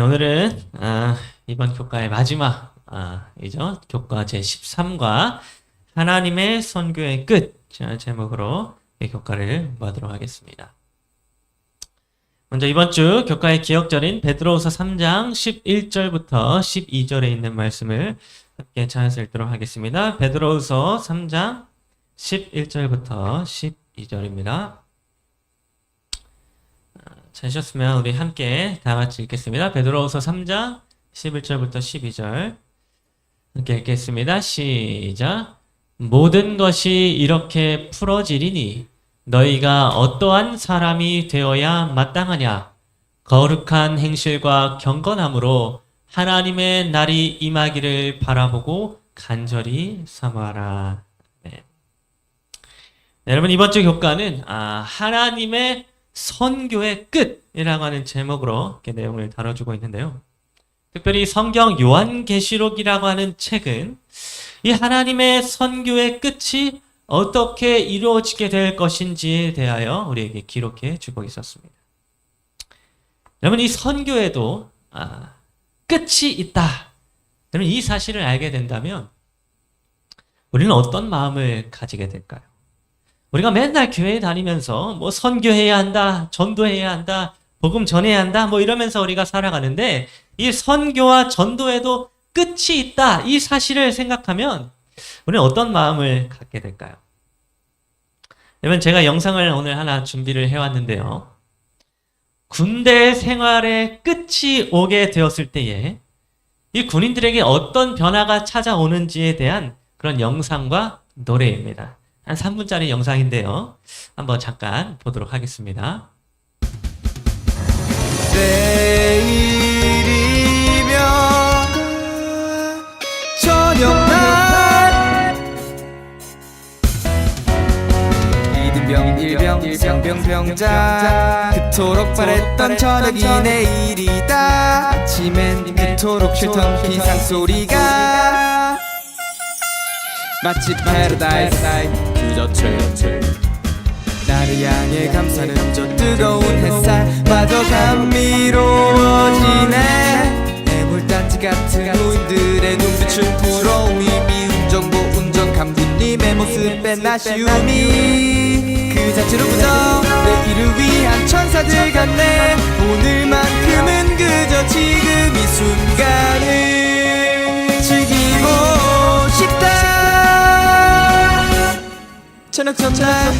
네, 오늘은 이번 교과의 마지막 이죠. 교과 제13과 하나님의 선교의 끝 제목으로 이 교과를 보도록 하겠습니다. 먼저 이번 주 교과의 기억절인 베드로후서 3장 11절부터 12절에 있는 말씀을 함께 찾아서 읽도록 하겠습니다. 베드로후서 3장 11절부터 12절입니다. 찾으셨으면 우리 함께 다 같이 읽겠습니다. 베드로후서 3장 11절부터 12절 함께 읽겠습니다. 시작. 모든 것이 이렇게 풀어지리니 너희가 어떠한 사람이 되어야 마땅하냐? 거룩한 행실과 경건함으로 하나님의 날이 임하기를 바라보고 간절히 사모하라. 네. 여러분, 이번 주 교과는 하나님의 선교의 끝이라고 하는 제목으로 이렇게 내용을 다뤄주고 있는데요. 특별히 성경 요한계시록이라고 하는 책은 이 하나님의 선교의 끝이 어떻게 이루어지게 될 것인지에 대하여 우리에게 기록해 주고 있었습니다. 여러분, 이 선교에도 끝이 있다. 여러분, 이 사실을 알게 된다면 우리는 어떤 마음을 가지게 될까요? 우리가 맨날 교회에 다니면서 뭐 선교해야 한다, 전도해야 한다, 복음 전해야 한다, 뭐 이러면서 우리가 살아가는데 이 선교와 전도에도 끝이 있다, 이 사실을 생각하면 우리는 어떤 마음을 갖게 될까요? 여러분, 제가 영상을 오늘 하나 준비를 해왔는데요. 군대 생활의 끝이 오게 되었을 때에 이 군인들에게 어떤 변화가 찾아오는지에 대한 그런 영상과 노래입니다. 한 3분짜리 영상인데요. 한번 잠깐 보도록 하겠습니다. 내일이면 저녁날 이등병 일병 상병병장 그토록 바랬던 저녁이 내일이다. 아침엔 그토록 싫던 기상소리가 마치 패러다이스 유저체 나를 향해 감싸는 저 뜨거운 햇살마저 감미로워지네. 애물단지 같은 노인들의 눈빛은 부러움이 미운 정보 운전 감독님의 모습엔 아쉬움이 그 자체로 그저 내일을 위한 천사들 같네. 오늘만큼은 그저 지금 이 순간을 즐기고 싶다. 저녁 전날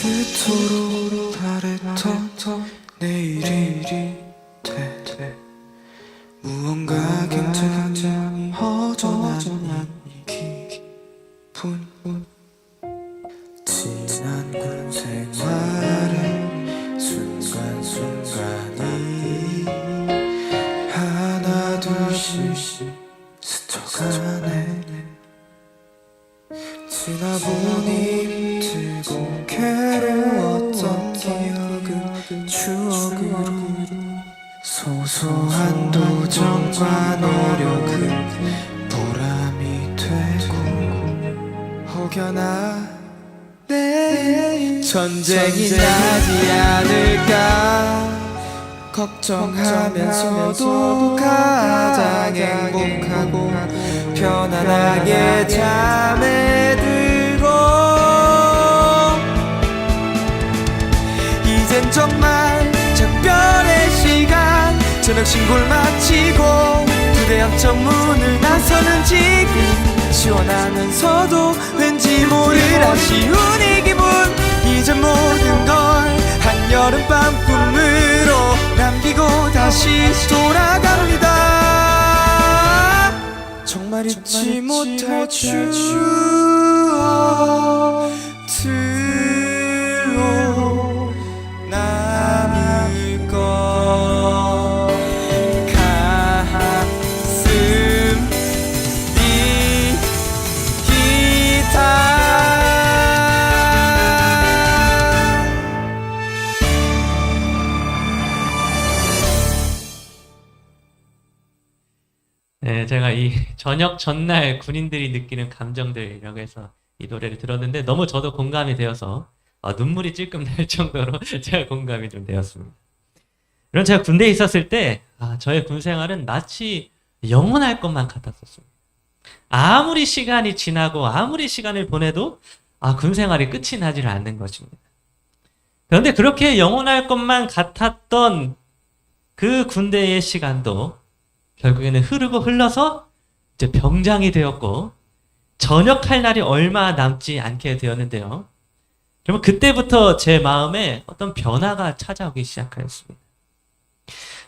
그토록 바랬던 내일이 돼 무언가 굉장히 허전한 기분. 지난 군 생활의 순간순간이 하나 둘씩 스쳐가네. 지나보니 들고 괴로웠던 기억은 추억으로 소소한 도전과 노력은 보람이 되고 혹여나 내일 전쟁이 나지 않을까 걱정하면서도 가장 행복하고 편안하게 잠에 들고 이젠 정말 작별의 시간. 저녁 신고를 마치고 부대 앞쪽 문을 나서는 지금 시원하면서도 왠지 모를 아쉬운 이 기분. 이제 모든 걸 한여름밤 꿈으로 남기고 다시 돌아갑니다. 정말 잊지 못할 추억들로 남을 것. 가슴이 기타 네, 제가 이 저녁 전날 군인들이 느끼는 감정들이라고 해서 이 노래를 들었는데 너무 저도 공감이 되어서 눈물이 찔끔 날 정도로 제가 공감이 좀 되었습니다. 그럼 제가 군대에 있었을 때 저의 군 생활은 마치 영원할 것만 같았었습니다. 아무리 시간이 지나고 아무리 시간을 보내도 군 생활이 끝이 나질 않는 것입니다. 그런데 그렇게 영원할 것만 같았던 그 군대의 시간도 결국에는 흐르고 흘러서 이제 병장이 되었고 전역할 날이 얼마 남지 않게 되었는데요. 그러면 그때부터 제 마음에 어떤 변화가 찾아오기 시작하였습니다.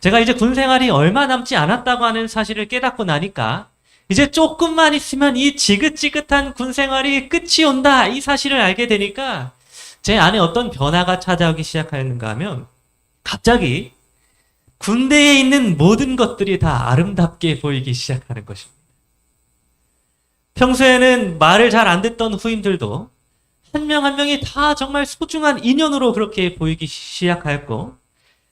제가 이제 군 생활이 얼마 남지 않았다고 하는 사실을 깨닫고 나니까 이제 조금만 있으면 이 지긋지긋한 군 생활이 끝이 온다 이 사실을 알게 되니까 제 안에 어떤 변화가 찾아오기 시작하였는가 하면 갑자기 군대에 있는 모든 것들이 다 아름답게 보이기 시작하는 것입니다. 평소에는 말을 잘 안 듣던 후임들도 한 명 한 명이 다 정말 소중한 인연으로 그렇게 보이기 시작하였고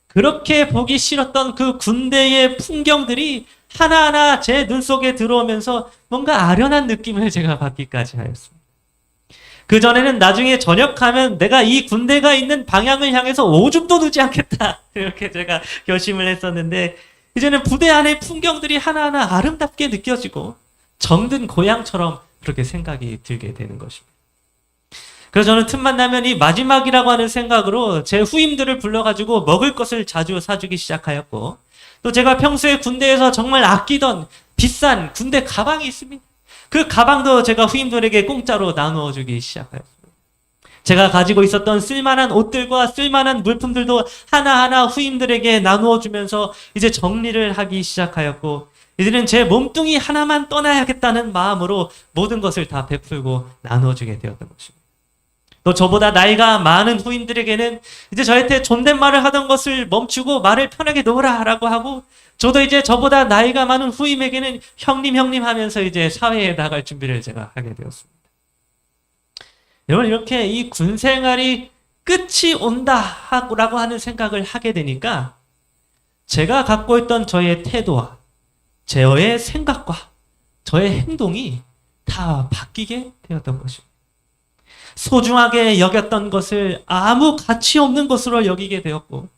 그렇게 보기 싫었던 그 군대의 풍경들이 하나하나 제 눈 속에 들어오면서 뭔가 아련한 느낌을 제가 받기까지 하였습니다. 그전에는 나중에 전역하면 내가 이 군대가 있는 방향을 향해서 오줌도 누지 않겠다. 이렇게 제가 결심을 했었는데 이제는 부대 안의 풍경들이 하나하나 아름답게 느껴지고 정든 고향처럼 그렇게 생각이 들게 되는 것입니다. 그래서 저는 틈만 나면 이 마지막이라고 하는 생각으로 제 후임들을 불러가지고 먹을 것을 자주 사주기 시작하였고 또 제가 평소에 군대에서 정말 아끼던 비싼 군대 가방이 있습니다. 그 가방도 제가 후임들에게 공짜로 나누어 주기 시작하였습니다. 제가 가지고 있었던 쓸만한 옷들과 쓸만한 물품들도 하나하나 후임들에게 나누어 주면서 이제 정리를 하기 시작하였고 이제는 제 몸뚱이 하나만 떠나야겠다는 마음으로 모든 것을 다 베풀고 나누어 주게 되었던 것입니다. 또 저보다 나이가 많은 후임들에게는 이제 저한테 존댓말을 하던 것을 멈추고 말을 편하게 놓으라라고 하고 저도 이제 저보다 나이가 많은 후임에게는 형님 하면서 이제 사회에 나갈 준비를 제가 하게 되었습니다. 여러분 이렇게 이 군 생활이 끝이 온다라고 하는 생각을 하게 되니까 제가 갖고 있던 저의 태도와 저의 생각과 저의 행동이 다 바뀌게 되었던 것입니다. 소중하게 여겼던 것을 아무 가치 없는 것으로 여기게 되었고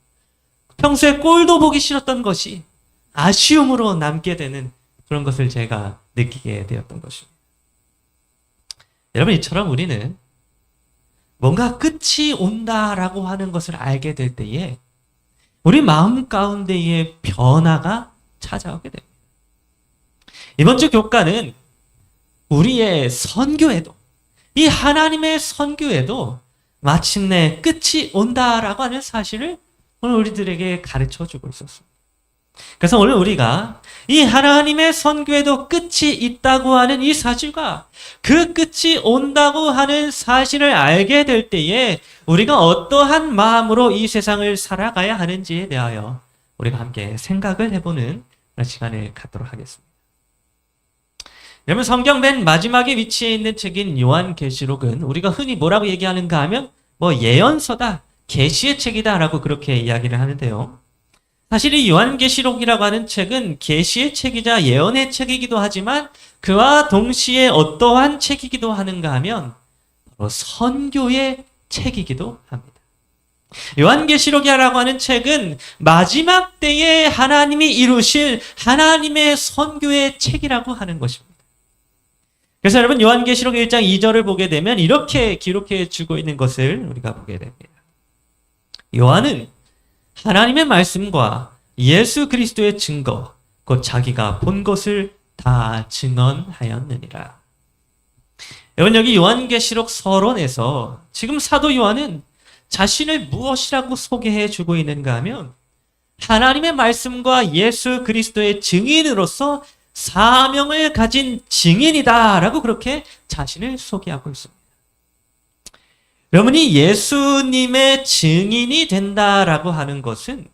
평소에 꼴도 보기 싫었던 것이 아쉬움으로 남게 되는 그런 것을 제가 느끼게 되었던 것입니다. 여러분 이처럼 우리는 뭔가 끝이 온다라고 하는 것을 알게 될 때에 우리 마음 가운데에 변화가 찾아오게 됩니다. 이번 주 교과는 우리의 선교에도 이 하나님의 선교에도 마침내 끝이 온다라고 하는 사실을 오늘 우리들에게 가르쳐 주고 있었습니다. 그래서 오늘 우리가 이 하나님의 선교에도 끝이 있다고 하는 이 사실과 그 끝이 온다고 하는 사실을 알게 될 때에 우리가 어떠한 마음으로 이 세상을 살아가야 하는지에 대하여 우리가 함께 생각을 해보는 시간을 갖도록 하겠습니다. 여러분 성경 맨 마지막에 위치해 있는 책인 요한계시록은 우리가 흔히 뭐라고 얘기하는가 하면 예언서다, 계시의 책이다라고 그렇게 이야기를 하는데요. 사실 이 요한계시록이라고 하는 책은 계시의 책이자 예언의 책이기도 하지만 그와 동시에 어떠한 책이기도 하는가 하면 바로 선교의 책이기도 합니다. 요한계시록이라고 하는 책은 마지막 때에 하나님이 이루실 하나님의 선교의 책이라고 하는 것입니다. 그래서 여러분 요한계시록 1장 2절을 보게 되면 이렇게 기록해 주고 있는 것을 우리가 보게 됩니다. 요한은 하나님의 말씀과 예수 그리스도의 증거, 곧 자기가 본 것을 다 증언하였느니라. 여러분 여기 요한계시록 서론에서 지금 사도 요한은 자신을 무엇이라고 소개해 주고 있는가 하면 하나님의 말씀과 예수 그리스도의 증인으로서 사명을 가진 증인이다라고 그렇게 자신을 소개하고 있습니다. 여러분이 예수님의 증인이 된다라고 하는 것은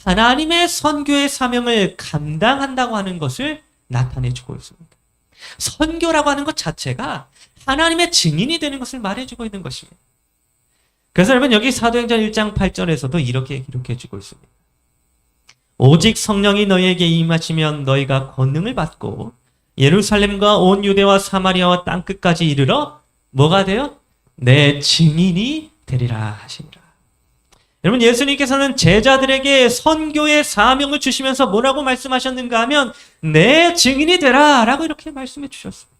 하나님의 선교의 사명을 감당한다고 하는 것을 나타내주고 있습니다. 선교라고 하는 것 자체가 하나님의 증인이 되는 것을 말해주고 있는 것입니다. 그래서 여러분 여기 사도행전 1장 8절에서도 이렇게 기록해주고 있습니다. 오직 성령이 너희에게 임하시면 너희가 권능을 받고 예루살렘과 온 유대와 사마리아와 땅끝까지 이르러 뭐가 돼요? 내 증인이 되리라 하시니라. 여러분, 예수님께서는 제자들에게 선교의 사명을 주시면서 뭐라고 말씀하셨는가 하면 내 증인이 되라 라고 이렇게 말씀해 주셨습니다.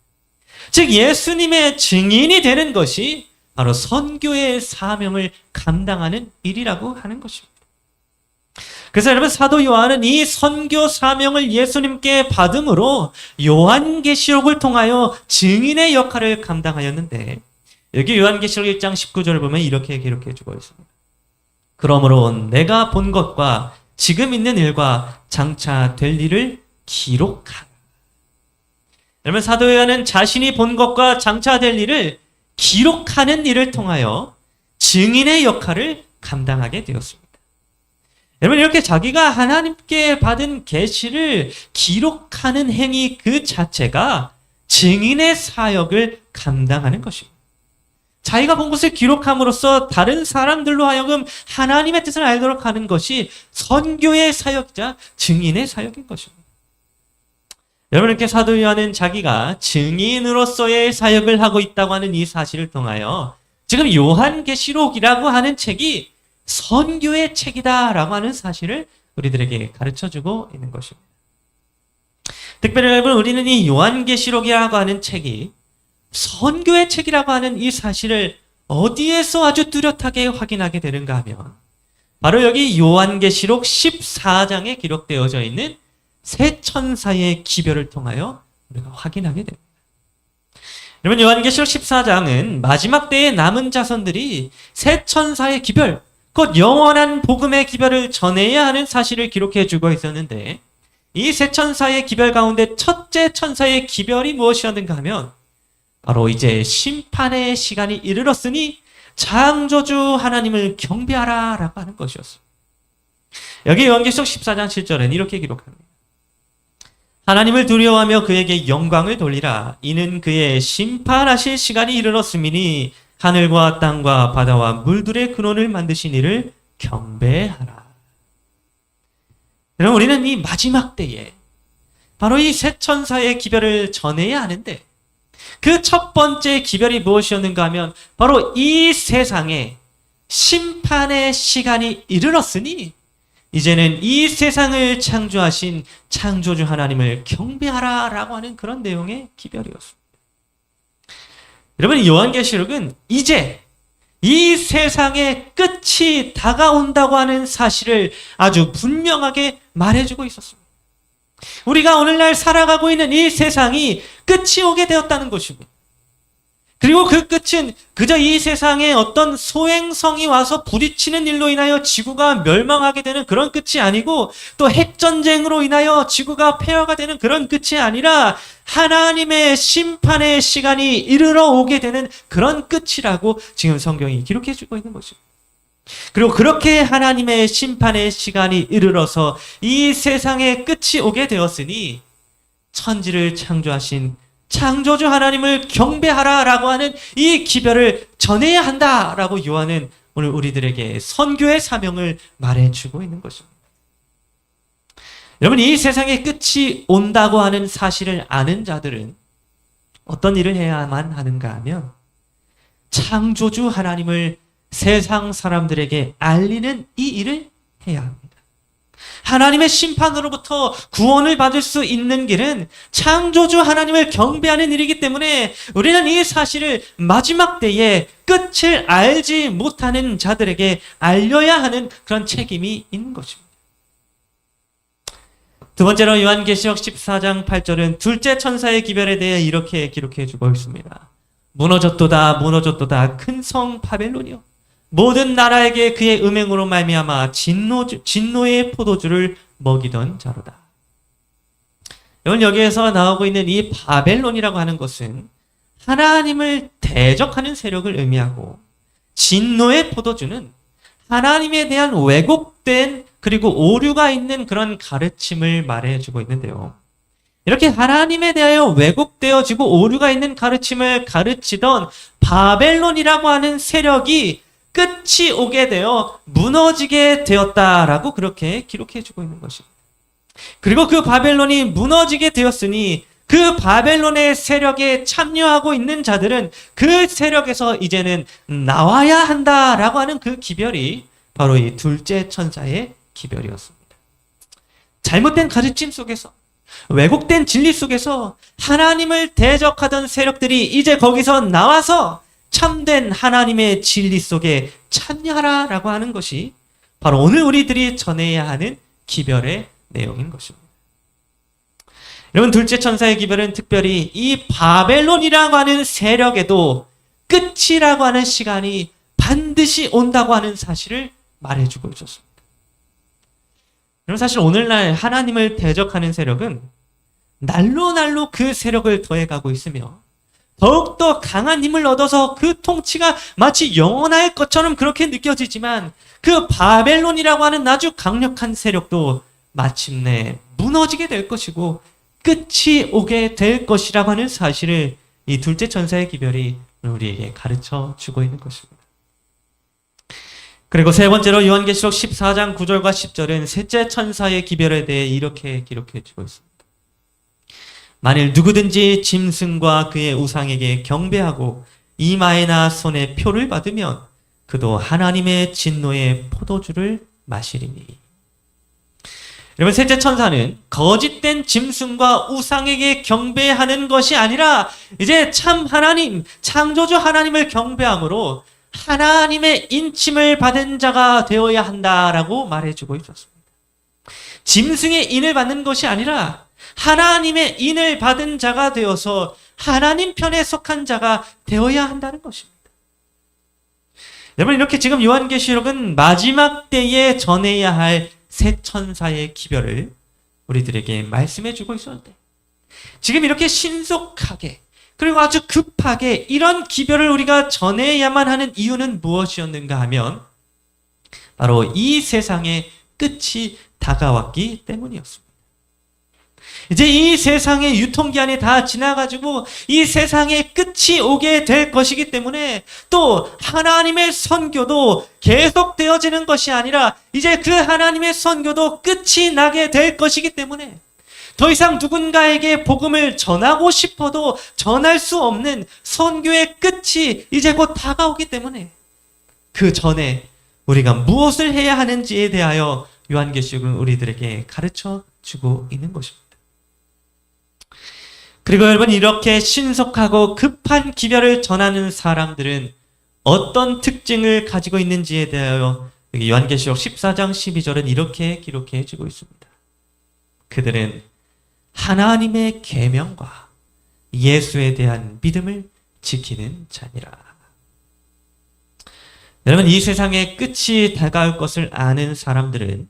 즉 예수님의 증인이 되는 것이 바로 선교의 사명을 감당하는 일이라고 하는 것입니다. 그래서 여러분, 사도 요한은 이 선교 사명을 예수님께 받음으로 요한계시록을 통하여 증인의 역할을 감당하였는데, 여기 요한계시록 1장 19절을 보면 이렇게 기록해 주고 있습니다. 그러므로 내가 본 것과 지금 있는 일과 장차 될 일을 기록하라. 여러분, 사도 요한은 자신이 본 것과 장차 될 일을 기록하는 일을 통하여 증인의 역할을 감당하게 되었습니다. 여러분, 이렇게 자기가 하나님께 받은 계시를 기록하는 행위 그 자체가 증인의 사역을 감당하는 것입니다. 자기가 본 것을 기록함으로써 다른 사람들로 하여금 하나님의 뜻을 알도록 하는 것이 선교의 사역이자 증인의 사역인 것입니다. 여러분, 이렇게 사도 요한은 자기가 증인으로서의 사역을 하고 있다고 하는 이 사실을 통하여 지금 요한계시록이라고 하는 책이 선교의 책이다라고 하는 사실을 우리들에게 가르쳐주고 있는 것입니다. 특별히 여러분, 우리는 이 요한계시록이라고 하는 책이 선교의 책이라고 하는 이 사실을 어디에서 아주 뚜렷하게 확인하게 되는가 하면 바로 여기 요한계시록 14장에 기록되어져 있는 세 천사의 기별을 통하여 우리가 확인하게 됩니다. 여러분, 요한계시록 14장은 마지막 때의 남은 자손들이 세 천사의 기별, 곧 영원한 복음의 기별을 전해야 하는 사실을 기록해 주고 있었는데, 이 세 천사의 기별 가운데 첫째 천사의 기별이 무엇이었는가 하면 바로 이제 심판의 시간이 이르렀으니 창조주 하나님을 경배하라 라고 하는 것이었습니다. 여기 요한계시록 14장 7절은 이렇게 기록합니다. 하나님을 두려워하며 그에게 영광을 돌리라. 이는 그의 심판하실 시간이 이르렀음이니 하늘과 땅과 바다와 물들의 근원을 만드신 이를 경배하라. 여러분, 우리는 이 마지막 때에 바로 이 세 천사의 기별을 전해야 하는데, 그 첫 번째 기별이 무엇이었는가 하면 바로 이 세상에 심판의 시간이 이르렀으니 이제는 이 세상을 창조하신 창조주 하나님을 경배하라 라고 하는 그런 내용의 기별이었습니다. 여러분, 요한계시록은 이제 이 세상의 끝이 다가온다고 하는 사실을 아주 분명하게 말해주고 있었습니다. 우리가 오늘날 살아가고 있는 이 세상이 끝이 오게 되었다는 것입니다. 그리고 그 끝은 그저 이 세상에 어떤 소행성이 와서 부딪히는 일로 인하여 지구가 멸망하게 되는 그런 끝이 아니고, 또 핵전쟁으로 인하여 지구가 폐허가 되는 그런 끝이 아니라 하나님의 심판의 시간이 이르러 오게 되는 그런 끝이라고 지금 성경이 기록해 주고 있는 것입니다. 그리고 그렇게 하나님의 심판의 시간이 이르러서 이 세상의 끝이 오게 되었으니 천지를 창조하신 창조주 하나님을 경배하라 라고 하는 이 기별을 전해야 한다 라고 요한은 오늘 우리들에게 선교의 사명을 말해주고 있는 것입니다. 여러분, 이 세상의 끝이 온다고 하는 사실을 아는 자들은 어떤 일을 해야만 하는가 하면 창조주 하나님을 세상 사람들에게 알리는 이 일을 해야 합니다. 하나님의 심판으로부터 구원을 받을 수 있는 길은 창조주 하나님을 경배하는 일이기 때문에 우리는 이 사실을 마지막 때에 끝을 알지 못하는 자들에게 알려야 하는 그런 책임이 있는 것입니다. 두 번째로 요한계시록 14장 8절은 둘째 천사의 기별에 대해 이렇게 기록해 주고 있습니다. 무너졌도다 무너졌도다 큰 성 바벨론이여, 모든 나라에게 그의 음행으로 말미암아 진노의 포도주를 먹이던 자로다. 여러분, 여기에서 나오고 있는 이 바벨론이라고 하는 것은 하나님을 대적하는 세력을 의미하고, 진노의 포도주는 하나님에 대한 왜곡된 그리고 오류가 있는 그런 가르침을 말해주고 있는데요. 이렇게 하나님에 대하여 왜곡되어지고 오류가 있는 가르침을 가르치던 바벨론이라고 하는 세력이 끝이 오게 되어 무너지게 되었다라고 그렇게 기록해 주고 있는 것입니다. 그리고 그 바벨론이 무너지게 되었으니 그 바벨론의 세력에 참여하고 있는 자들은 그 세력에서 이제는 나와야 한다라고 하는 그 기별이 바로 이 둘째 천사의 기별이었습니다. 잘못된 가르침 속에서, 왜곡된 진리 속에서 하나님을 대적하던 세력들이 이제 거기서 나와서 참된 하나님의 진리 속에 참여하라라고 하는 것이 바로 오늘 우리들이 전해야 하는 기별의 내용인 것입니다. 여러분, 둘째 천사의 기별은 특별히 이 바벨론이라고 하는 세력에도 끝이라고 하는 시간이 반드시 온다고 하는 사실을 말해주고 있었습니다. 여러분, 사실 오늘날 하나님을 대적하는 세력은 날로 그 세력을 더해가고 있으며 더욱더 강한 힘을 얻어서 그 통치가 마치 영원할 것처럼 그렇게 느껴지지만 그 바벨론이라고 하는 아주 강력한 세력도 마침내 무너지게 될 것이고 끝이 오게 될 것이라고 하는 사실을 이 둘째 천사의 기별이 우리에게 가르쳐 주고 있는 것입니다. 그리고 세 번째로 요한계시록 14장 9절과 10절은 셋째 천사의 기별에 대해 이렇게 기록해 주고 있습니다. 만일 누구든지 짐승과 그의 우상에게 경배하고 이마에나 손에 표를 받으면 그도 하나님의 진노의 포도주를 마시리니. 여러분, 셋째 천사는 거짓된 짐승과 우상에게 경배하는 것이 아니라 이제 참 하나님, 창조주 하나님을 경배함으로 하나님의 인침을 받은 자가 되어야 한다라고 말해주고 있었습니다. 짐승의 인을 받는 것이 아니라 하나님의 인을 받은 자가 되어서 하나님 편에 속한 자가 되어야 한다는 것입니다. 여러분, 이렇게 지금 요한계시록은 마지막 때에 전해야 할 새 천사의 기별을 우리들에게 말씀해 주고 있었는데, 지금 이렇게 신속하게 그리고 아주 급하게 이런 기별을 우리가 전해야만 하는 이유는 무엇이었는가 하면 바로 이 세상의 끝이 다가왔기 때문이었습니다. 이제 이 세상의 유통기한이 다 지나가지고 이 세상의 끝이 오게 될 것이기 때문에 또 하나님의 선교도 계속되어지는 것이 아니라 이제 그 하나님의 선교도 끝이 나게 될 것이기 때문에 더 이상 누군가에게 복음을 전하고 싶어도 전할 수 없는 선교의 끝이 이제 곧 다가오기 때문에 그 전에 우리가 무엇을 해야 하는지에 대하여 요한계시록은 우리들에게 가르쳐 주고 있는 것입니다. 그리고 여러분, 이렇게 신속하고 급한 기별을 전하는 사람들은 어떤 특징을 가지고 있는지에 대하여 여기 요한계시록 14장 12절은 이렇게 기록해 주고 있습니다. 그들은 하나님의 계명과 예수에 대한 믿음을 지키는 자니라. 여러분, 이 세상의 끝이 다가올 것을 아는 사람들은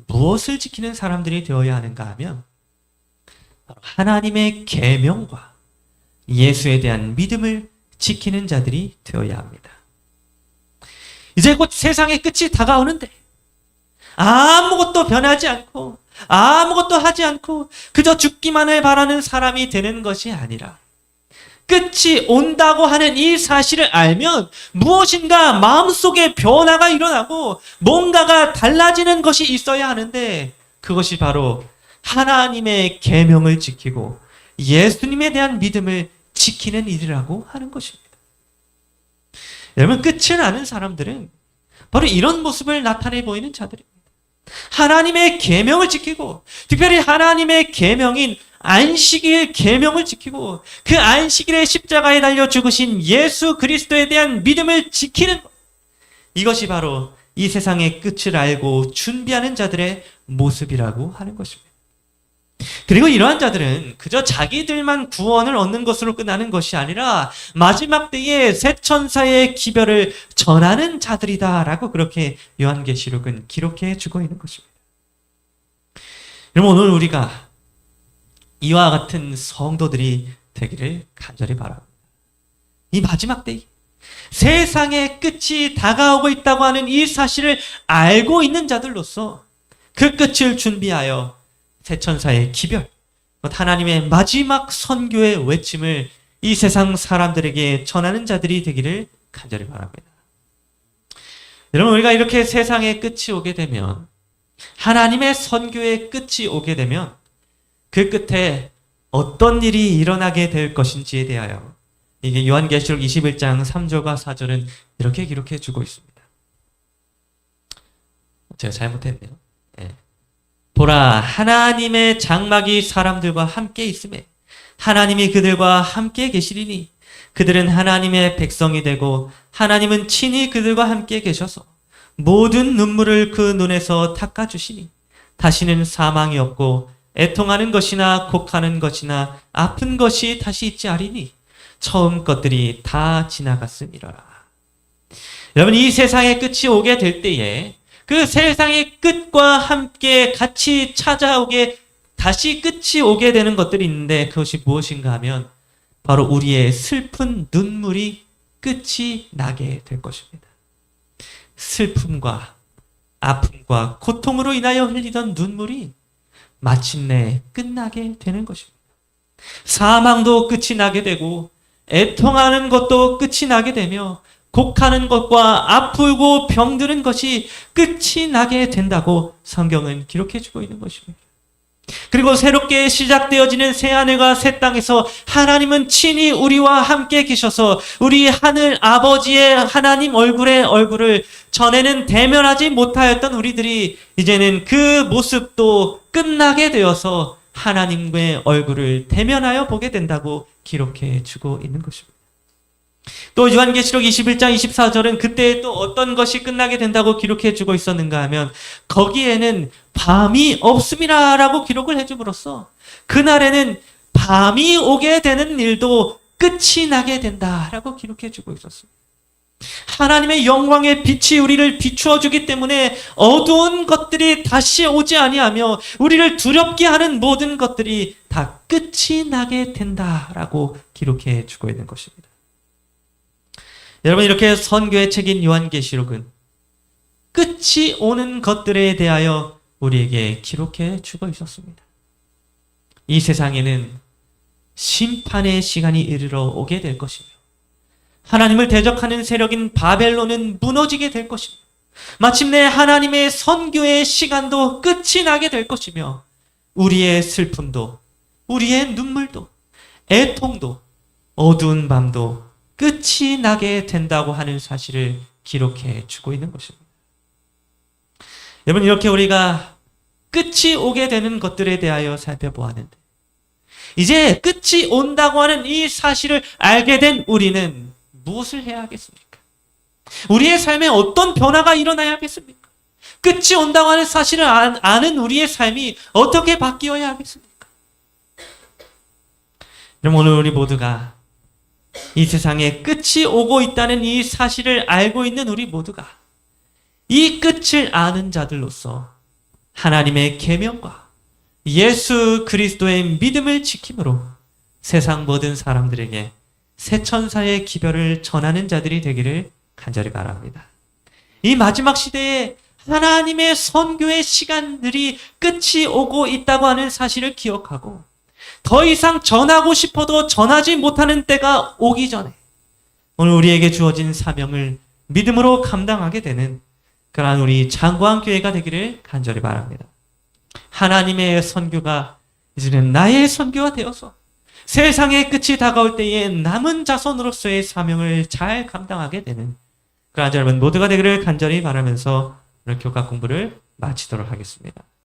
무엇을 지키는 사람들이 되어야 하는가 하면 바로 하나님의 계명과 예수에 대한 믿음을 지키는 자들이 되어야 합니다. 이제 곧 세상의 끝이 다가오는데 아무것도 변하지 않고 아무것도 하지 않고 그저 죽기만을 바라는 사람이 되는 것이 아니라 끝이 온다고 하는 이 사실을 알면 무엇인가 마음속에 변화가 일어나고 뭔가가 달라지는 것이 있어야 하는데 그것이 바로 하나님의 계명을 지키고 예수님에 대한 믿음을 지키는 일이라고 하는 것입니다. 여러분, 끝을 아는 사람들은 바로 이런 모습을 나타내 보이는 자들입니다. 하나님의 계명을 지키고 특별히 하나님의 계명인 안식일 계명을 지키고 그 안식일에 십자가에 달려 죽으신 예수 그리스도에 대한 믿음을 지키는 것, 이것이 바로 이 세상의 끝을 알고 준비하는 자들의 모습이라고 하는 것입니다. 그리고 이러한 자들은 그저 자기들만 구원을 얻는 것으로 끝나는 것이 아니라 마지막 때에 새 천사의 기별을 전하는 자들이다라고 그렇게 요한계시록은 기록해 주고 있는 것입니다. 여러분, 오늘 우리가 이와 같은 성도들이 되기를 간절히 바랍니다. 이 마지막 때에 세상의 끝이 다가오고 있다고 하는 이 사실을 알고 있는 자들로서 그 끝을 준비하여 새 천사의 기별, 하나님의 마지막 선교의 외침을 이 세상 사람들에게 전하는 자들이 되기를 간절히 바랍니다. 여러분, 우리가 이렇게 세상의 끝이 오게 되면, 하나님의 선교의 끝이 오게 되면 그 끝에 어떤 일이 일어나게 될 것인지에 대하여 이게 요한계시록 21장 3절과 4절은 이렇게 기록해 주고 있습니다. 제가 잘못했네요. 예. 보라, 하나님의 장막이 사람들과 함께 있음에 하나님이 그들과 함께 계시리니 그들은 하나님의 백성이 되고 하나님은 친히 그들과 함께 계셔서 모든 눈물을 그 눈에서 닦아주시니 다시는 사망이 없고 애통하는 것이나 곡하는 것이나 아픈 것이 다시 있지 아니니 처음 것들이 다 지나갔음이로라. 여러분, 이 세상의 끝이 오게 될 때에 그 세상의 끝과 함께 같이 찾아오게 다시 끝이 오게 되는 것들이 있는데 그것이 무엇인가 하면 바로 우리의 슬픈 눈물이 끝이 나게 될 것입니다. 슬픔과 아픔과 고통으로 인하여 흘리던 눈물이 마침내 끝나게 되는 것입니다. 사망도 끝이 나게 되고 애통하는 것도 끝이 나게 되며 곡하는 것과 아프고 병드는 것이 끝이 나게 된다고 성경은 기록해 주고 있는 것입니다. 그리고 새롭게 시작되어지는 새하늘과 새 땅에서 하나님은 친히 우리와 함께 계셔서 우리 하늘 아버지의 하나님 얼굴을 전에는 대면하지 못하였던 우리들이 이제는 그 모습도 끝나게 되어서 하나님의 얼굴을 대면하여 보게 된다고 기록해 주고 있는 것입니다. 또 요한계시록 21장 24절은 그때 또 어떤 것이 끝나게 된다고 기록해 주고 있었는가 하면 거기에는 밤이 없음이라 라고 기록을 해줌으로써 그날에는 밤이 오게 되는 일도 끝이 나게 된다라고 기록해 주고 있었습니다. 하나님의 영광의 빛이 우리를 비추어 주기 때문에 어두운 것들이 다시 오지 아니하며 우리를 두렵게 하는 모든 것들이 다 끝이 나게 된다라고 기록해 주고 있는 것입니다. 여러분, 이렇게 선교의 책인 요한계시록은 끝이 오는 것들에 대하여 우리에게 기록해 주고 있었습니다. 이 세상에는 심판의 시간이 이르러 오게 될 것이며 하나님을 대적하는 세력인 바벨론은 무너지게 될 것이며 마침내 하나님의 선교의 시간도 끝이 나게 될 것이며 우리의 슬픔도 우리의 눈물도 애통도 어두운 밤도 끝이 나게 된다고 하는 사실을 기록해 주고 있는 것입니다. 여러분, 이렇게 우리가 끝이 오게 되는 것들에 대하여 살펴보았는데 이제 끝이 온다고 하는 이 사실을 알게 된 우리는 무엇을 해야 하겠습니까? 우리의 삶에 어떤 변화가 일어나야 하겠습니까? 끝이 온다고 하는 사실을 아는 우리의 삶이 어떻게 바뀌어야 하겠습니까? 여러분, 오늘 우리 모두가 이 세상에 끝이 오고 있다는 이 사실을 알고 있는 우리 모두가 이 끝을 아는 자들로서 하나님의 계명과 예수 그리스도의 믿음을 지킴으로 세상 모든 사람들에게 새 천사의 기별을 전하는 자들이 되기를 간절히 바랍니다. 이 마지막 시대에 하나님의 선교의 시간들이 끝이 오고 있다고 하는 사실을 기억하고 더 이상 전하고 싶어도 전하지 못하는 때가 오기 전에 오늘 우리에게 주어진 사명을 믿음으로 감당하게 되는 그러한 우리 장구한 교회가 되기를 간절히 바랍니다. 하나님의 선교가 이제는 나의 선교가 되어서 세상의 끝이 다가올 때에 남은 자손으로서의 사명을 잘 감당하게 되는 그러한 여러분 모두가 되기를 간절히 바라면서 오늘 교과 공부를 마치도록 하겠습니다.